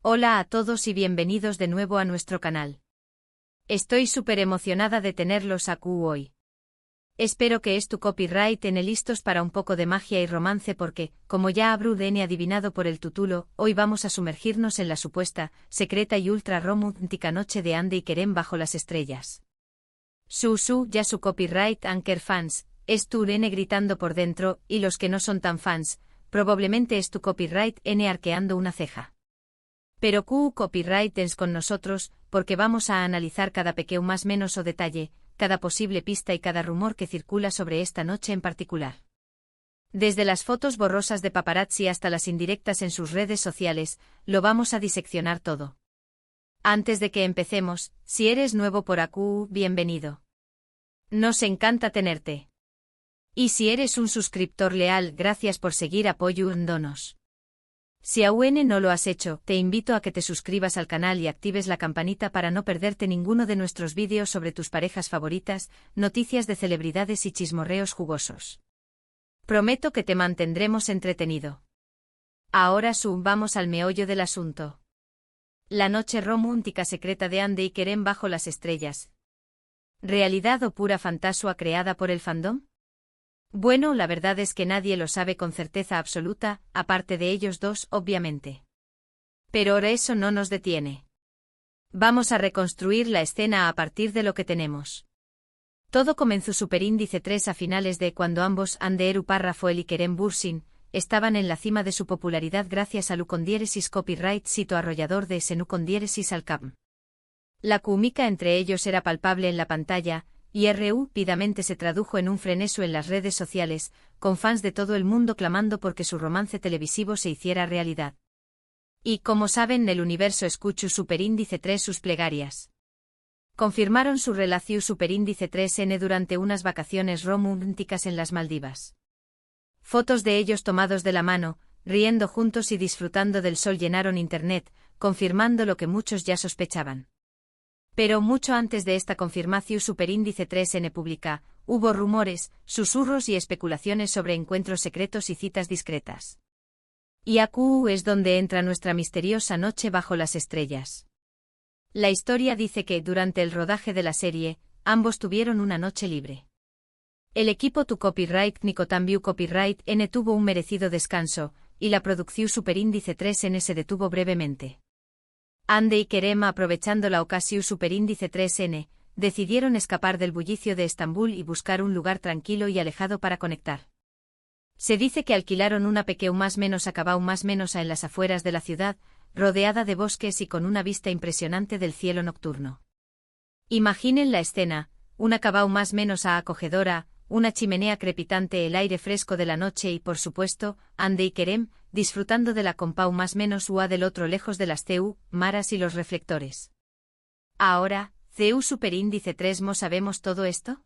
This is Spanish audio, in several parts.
Hola a todos y bienvenidos de nuevo a nuestro canal. Estoy súper emocionada de tenerlos aquí hoy. Espero que tu copyright listos para un poco de magia y romance porque, como ya habrán adivinado por el título, hoy vamos a sumergirnos en la supuesta, secreta y ultra romántica noche de Ande y Kerem bajo las estrellas. Ya su copyright anker fans, N gritando por dentro, y los que no son tan fans, probablemente tu copyright N arqueando una ceja. Pero copyright es con nosotros, porque vamos a analizar cada pequeño más menos o detalle, cada posible pista y cada rumor que circula sobre esta noche en particular. Desde las fotos borrosas de paparazzi hasta las indirectas en sus redes sociales, lo vamos a diseccionar todo. Antes de que empecemos, si eres nuevo por aquí, bienvenido. Nos encanta tenerte. Y si eres un suscriptor leal, gracias por seguir apoyándonos. Si aún no lo has hecho, te invito a que te suscribas al canal y actives la campanita para no perderte ninguno de nuestros vídeos sobre tus parejas favoritas, noticias de celebridades y chismorreos jugosos. Prometo que te mantendremos entretenido. Ahora vamos al meollo del asunto. La noche romántica secreta de Ande y Kerem bajo las estrellas. ¿Realidad o pura fantasía creada por el fandom? Bueno, la verdad es que nadie lo sabe con certeza absoluta, aparte de ellos dos, obviamente. Pero ahora eso no nos detiene. Vamos a reconstruir la escena a partir de lo que tenemos. Todo comenzó Superíndice 3 a finales de cuando ambos, Ande Eru Parrafoel y Kerem Bürsin, estaban en la cima de su popularidad gracias al ucondiéresis copyright sito arrollador de ese ucondiéresis al cap. La química entre ellos era palpable en la pantalla, y rápidamente se tradujo en un frenesí en las redes sociales, con fans de todo el mundo clamando porque su romance televisivo se hiciera realidad. Y como saben, el universo escuchó Superíndice 3 sus plegarias. Confirmaron su relación Superíndice 3N durante unas vacaciones románticas en las Maldivas. Fotos de ellos tomados de la mano, riendo juntos y disfrutando del sol llenaron internet, confirmando lo que muchos ya sospechaban. Pero mucho antes de esta confirmación Superíndice 3N publica, hubo rumores, susurros y especulaciones sobre encuentros secretos y citas discretas. Y aquí es donde entra nuestra misteriosa noche bajo las estrellas. La historia dice que, durante el rodaje de la serie, ambos tuvieron una noche libre. El equipo Tu Copyright Nicotambiu Copyright N tuvo un merecido descanso, y la producción Superíndice 3N se detuvo brevemente. Ande y Kerem, aprovechando la ocasión Superíndice 3N, decidieron escapar del bullicio de Estambul y buscar un lugar tranquilo y alejado para conectar. Se dice que alquilaron una pequeña más menos acabao más menos en las afueras de la ciudad, rodeada de bosques y con una vista impresionante del cielo nocturno. Imaginen la escena, una acabao más menos acogedora, una chimenea crepitante, el aire fresco de la noche y, por supuesto, Ande y Kerem, disfrutando de la compau más menos ua del otro lejos de las maras y los reflectores. Ahora, Superíndice 3 ¿mo sabemos todo esto?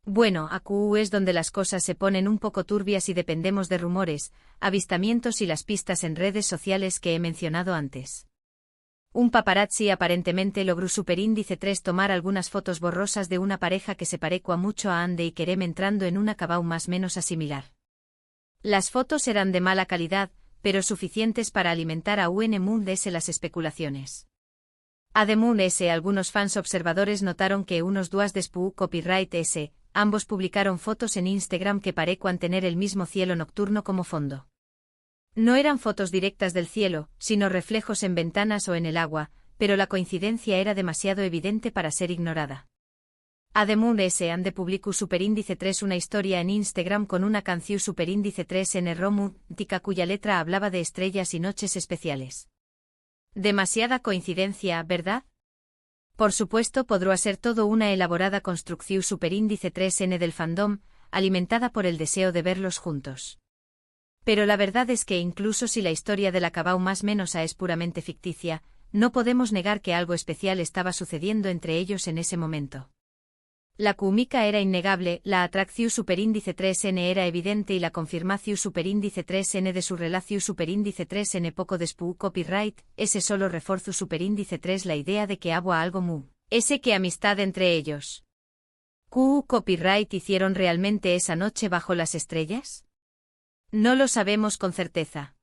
Bueno, aquí es donde las cosas se ponen un poco turbias y dependemos de rumores, avistamientos y las pistas en redes sociales que he mencionado antes. Un paparazzi aparentemente logró Superíndice 3 tomar algunas fotos borrosas de una pareja que se parecua mucho a Ande y Kerem entrando en una cabao más menos similar. Las fotos eran de mala calidad, pero suficientes para alimentar a las especulaciones. Además, algunos fans observadores notaron que unos días después copyright ambos publicaron fotos en Instagram que parecían tener el mismo cielo nocturno como fondo. No eran fotos directas del cielo, sino reflejos en ventanas o en el agua, pero la coincidencia era demasiado evidente para ser ignorada. Además, Ande publicó Superíndice 3 una historia en Instagram con una canción Superíndice 3N romántica cuya letra hablaba de estrellas y noches especiales. Demasiada coincidencia, ¿verdad? Por supuesto, podrá ser todo una elaborada construcción Superíndice 3N del fandom, alimentada por el deseo de verlos juntos. Pero la verdad es que incluso si la historia de la cabao más menos es puramente ficticia, no podemos negar que algo especial estaba sucediendo entre ellos en ese momento. La química era innegable, la atracción Superíndice 3N era evidente y la confirmación Superíndice 3N de su relación Superíndice 3N poco después copyright, ese solo refuerzo Superíndice 3 la idea de que había algo que amistad entre ellos. Copyright hicieron realmente esa noche bajo las estrellas? No lo sabemos con certeza.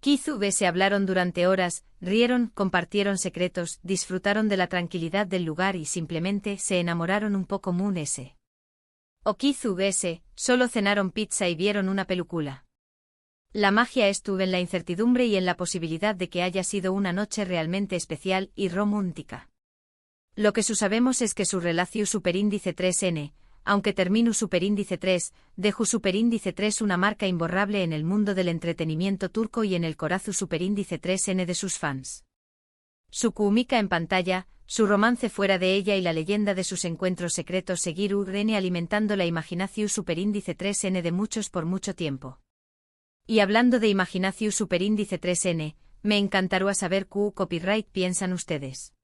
Kizu se hablaron durante horas, rieron, compartieron secretos, disfrutaron de la tranquilidad del lugar y simplemente se enamoraron un poco. Moon S. O Kizu S. solo cenaron pizza y vieron una película. La magia estuvo en la incertidumbre y en la posibilidad de que haya sido una noche realmente especial y romántica. Lo que sabemos es que su relación superíndice 3N, aunque terminu superíndice 3, dejó superíndice 3 una marca imborrable en el mundo del entretenimiento turco y en el corazón superíndice 3N de sus fans. Su química en pantalla, su romance fuera de ella y la leyenda de sus encuentros secretos seguirán alimentando la imaginación superíndice 3N de muchos por mucho tiempo. Y hablando de imaginación superíndice 3N, me encantaría saber qué copyright piensan ustedes.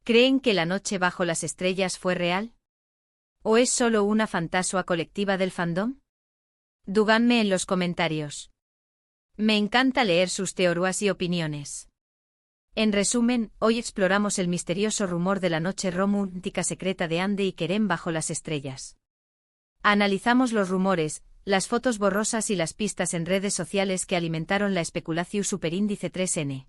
¿Creen que la noche bajo las estrellas fue real? ¿O es solo una fantasía colectiva del fandom? Díganme en los comentarios. Me encanta leer sus teorías y opiniones. En resumen, hoy exploramos el misterioso rumor de la noche romántica secreta de Hande y Kerem bajo las estrellas. Analizamos los rumores, las fotos borrosas y las pistas en redes sociales que alimentaron la especulación superíndice 3N.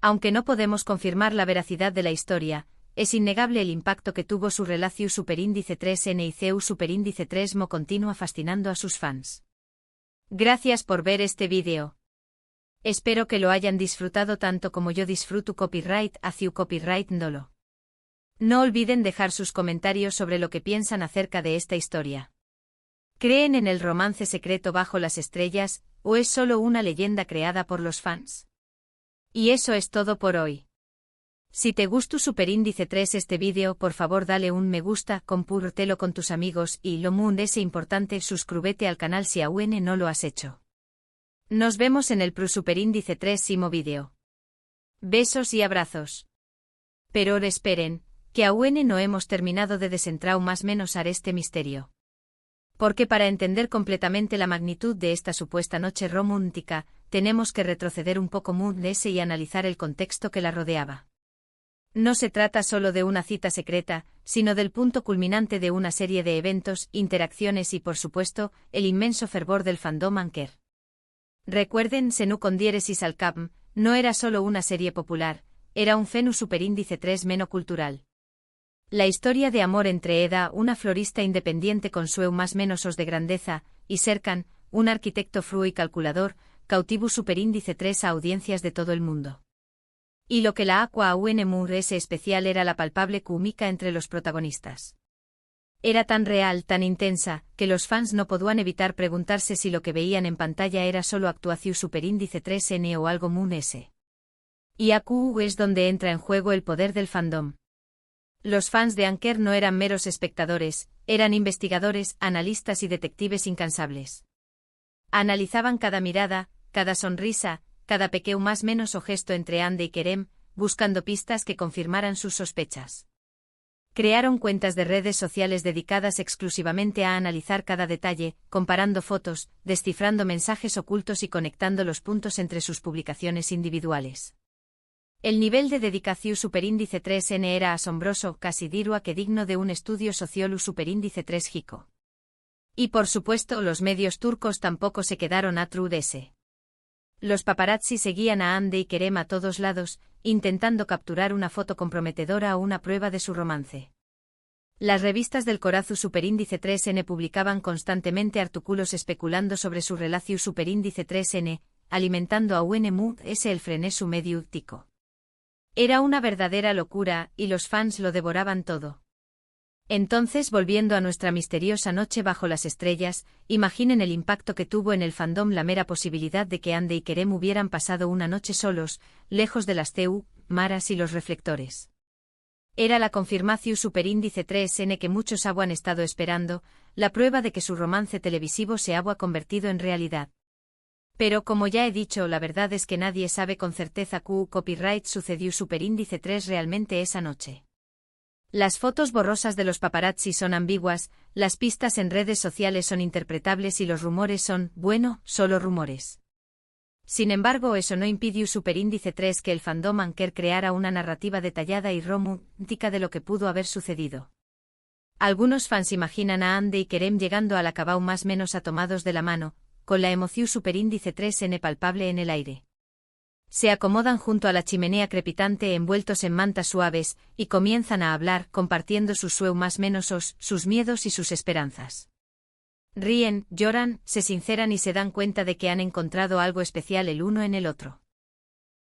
Aunque no podemos confirmar la veracidad de la historia, es innegable el impacto que tuvo su relación superíndice 3N y CEU superíndice 3mo continúa fascinando a sus fans. Gracias por ver este vídeo. Espero que lo hayan disfrutado tanto como yo disfruto copyright hacia copyright Ndolo. No olviden dejar sus comentarios sobre lo que piensan acerca de esta historia. ¿Creen en el romance secreto bajo las estrellas, o es solo una leyenda creada por los fans? Y eso es todo por hoy. Si te gustó superíndice 3 este vídeo, por favor dale un me gusta, compártelo con tus amigos y lo muy importante suscríbete al canal si aún no lo has hecho. Nos vemos en el superíndice 3mo vídeo. Besos y abrazos. Pero ahora esperen, que aún no hemos terminado de desentrar más menos este misterio. Porque para entender completamente la magnitud de esta supuesta noche romántica, tenemos que retroceder un poco y analizar el contexto que la rodeaba. No se trata solo de una cita secreta, sino del punto culminante de una serie de eventos, interacciones y por supuesto, el inmenso fervor del fandom Anker. Recuerden, Senu con diéresis al capm, no era solo una serie popular, era un fenómeno superíndice 3 meno cultural. La historia de amor entre Eda, una florista independiente con su más menos os de grandeza, y Serkan, un arquitecto fru y calculador, cautivo superíndice 3 a audiencias de todo el mundo. Y lo que la aqua aún ese especial era la palpable química entre los protagonistas. Era tan real, tan intensa, que los fans no podían evitar preguntarse si lo que veían en pantalla era solo actuación superíndice 3N o algo Moon S. Y aquí es donde entra en juego el poder del fandom. Los fans de Anker no eran meros espectadores, eran investigadores, analistas y detectives incansables. Analizaban cada mirada, cada sonrisa, cada pequeño más menos o gesto entre Hande y Kerem, buscando pistas que confirmaran sus sospechas. Crearon cuentas de redes sociales dedicadas exclusivamente a analizar cada detalle, comparando fotos, descifrando mensajes ocultos y conectando los puntos entre sus publicaciones individuales. El nivel de dedicación superíndice 3N era asombroso, casi dirua que digno de un estudio sociolu superíndice 3 Jico. Y por supuesto los medios turcos tampoco se quedaron atrás. Los paparazzi seguían a Hande y Kerem a todos lados, intentando capturar una foto comprometedora o una prueba de su romance. Las revistas del corazón superíndice 3N publicaban constantemente artículos especulando sobre su relación superíndice 3N, alimentando a el frenesú mediático. Era una verdadera locura, y los fans lo devoraban todo. Entonces, volviendo a nuestra misteriosa noche bajo las estrellas, imaginen el impacto que tuvo en el fandom la mera posibilidad de que Hande y Kerem hubieran pasado una noche solos, lejos de las maras y los reflectores. Era la confirmación superíndice 3N que muchos habían estado esperando, la prueba de que su romance televisivo se había convertido en realidad. Pero como ya he dicho, la verdad es que nadie sabe con certeza qué copyright sucedió superíndice 3 realmente esa noche. Las fotos borrosas de los paparazzi son ambiguas, las pistas en redes sociales son interpretables y los rumores son, bueno, solo rumores. Sin embargo, eso no impidió superíndice 3 que el fandom Anker creara una narrativa detallada y romántica de lo que pudo haber sucedido. Algunos fans imaginan a Hande y Kerem llegando al acabao más menos atomados de la mano, con la emoción superíndice 3N palpable en el aire. Se acomodan junto a la chimenea crepitante envueltos en mantas suaves, y comienzan a hablar, compartiendo sus sueños más menosos, sus miedos y sus esperanzas. Ríen, lloran, se sinceran y se dan cuenta de que han encontrado algo especial el uno en el otro.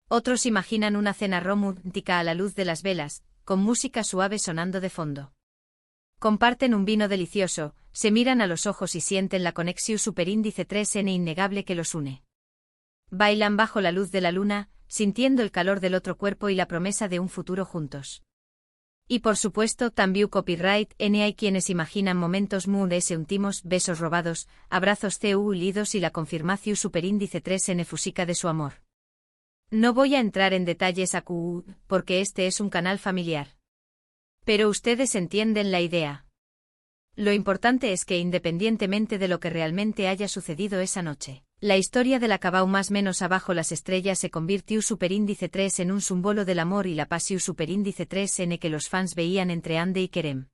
Otros imaginan una cena romántica a la luz de las velas, con música suave sonando de fondo. Comparten un vino delicioso, se miran a los ojos y sienten la conexión superíndice 3N innegable que los une. Bailan bajo la luz de la luna, sintiendo el calor del otro cuerpo y la promesa de un futuro juntos. Y por supuesto también copyright N hay quienes imaginan momentos muy íntimos, besos robados, abrazos unidos y la confirmación superíndice 3N fusica de su amor. No voy a entrar en detalles aquí, porque este es un canal familiar. Pero ustedes entienden la idea. Lo importante es que independientemente de lo que realmente haya sucedido esa noche, la historia de la cabau más menos abajo las estrellas se convirtió superíndice 3 en un símbolo del amor y la pasión superíndice 3N que los fans veían entre Ande y Kerem.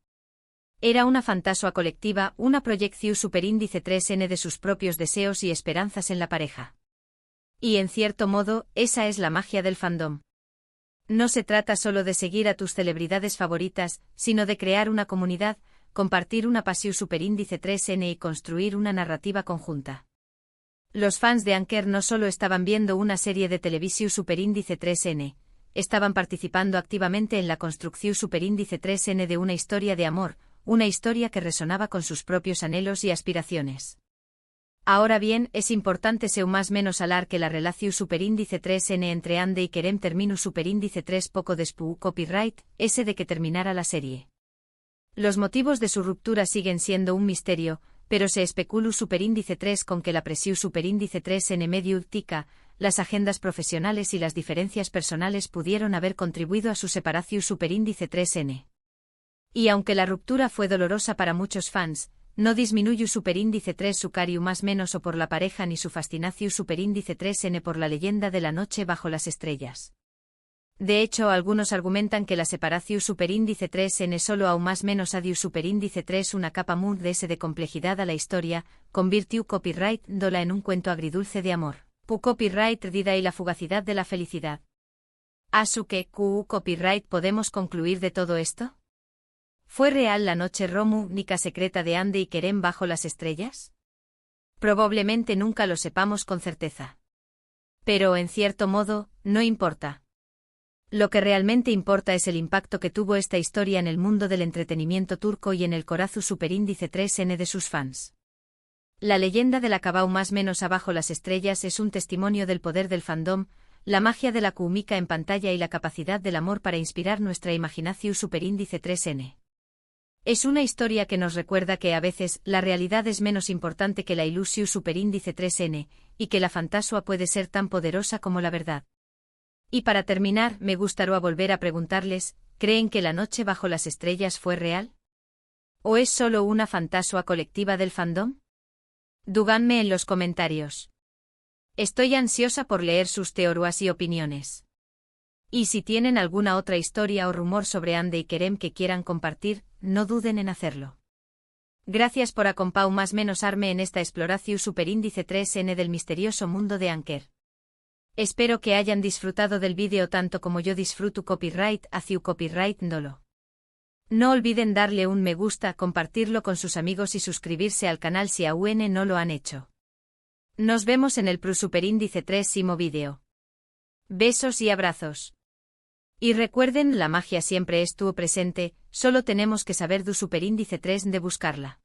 Era una fantasía colectiva, una proyección superíndice 3N de sus propios deseos y esperanzas en la pareja. Y en cierto modo, esa es la magia del fandom. No se trata solo de seguir a tus celebridades favoritas, sino de crear una comunidad, compartir una pasión superíndice 3N y construir una narrativa conjunta. Los fans de Anker no solo estaban viendo una serie de televisión superíndice 3N, estaban participando activamente en la construcción superíndice 3N de una historia de amor, una historia que resonaba con sus propios anhelos y aspiraciones. Ahora bien, es importante seu más menos hablar que la relación superíndice 3N entre Ande y Kerem terminó superíndice 3 poco después copyright, ese de que terminara la serie. Los motivos de su ruptura siguen siendo un misterio, pero se especuló superíndice 3 con que la presión superíndice 3N medio tica, las agendas profesionales y las diferencias personales pudieron haber contribuido a su separación superíndice 3N. Y aunque la ruptura fue dolorosa para muchos fans, no disminuyó superíndice 3 su cariño más menos o por la pareja ni su fascinación superíndice 3N por la leyenda de la noche bajo las estrellas. De hecho, algunos argumentan que la separación superíndice 3N solo aún más menos adiu superíndice 3 una capa muy de complejidad a la historia, convirtió copyright dola en un cuento agridulce de amor. Pu copyright dida y la fugacidad de la felicidad. ¿Asu que copyright podemos concluir de todo esto? ¿Fue real la noche romántica secreta de Ande y Kerem bajo las estrellas? Probablemente nunca lo sepamos con certeza. Pero en cierto modo, no importa. Lo que realmente importa es el impacto que tuvo esta historia en el mundo del entretenimiento turco y en el corazón superíndice 3N de sus fans. La leyenda de la cabau más menos abajo las estrellas es un testimonio del poder del fandom, la magia de la química en pantalla y la capacidad del amor para inspirar nuestra imaginación superíndice 3N. Es una historia que nos recuerda que a veces la realidad es menos importante que la ilusión superíndice 3N, y que la fantasía puede ser tan poderosa como la verdad. Y para terminar, me gustaría volver a preguntarles, ¿creen que la noche bajo las estrellas fue real? ¿O es solo una fantasía colectiva del fandom? Díganme en los comentarios. Estoy ansiosa por leer sus teorías y opiniones. Y si tienen alguna otra historia o rumor sobre Ande y Kerem que quieran compartir, no duden en hacerlo. Gracias por acompañar más menos arme en esta exploración superíndice 3N del misterioso mundo de Anker. Espero que hayan disfrutado del vídeo tanto como yo disfruto copyright hacia copyright dolo. No olviden darle un me gusta, compartirlo con sus amigos y suscribirse al canal si aún no lo han hecho. Nos vemos en el superíndice 3º vídeo. Besos y abrazos. Y recuerden, la magia siempre estuvo presente, solo tenemos que saber du superíndice 3 de buscarla.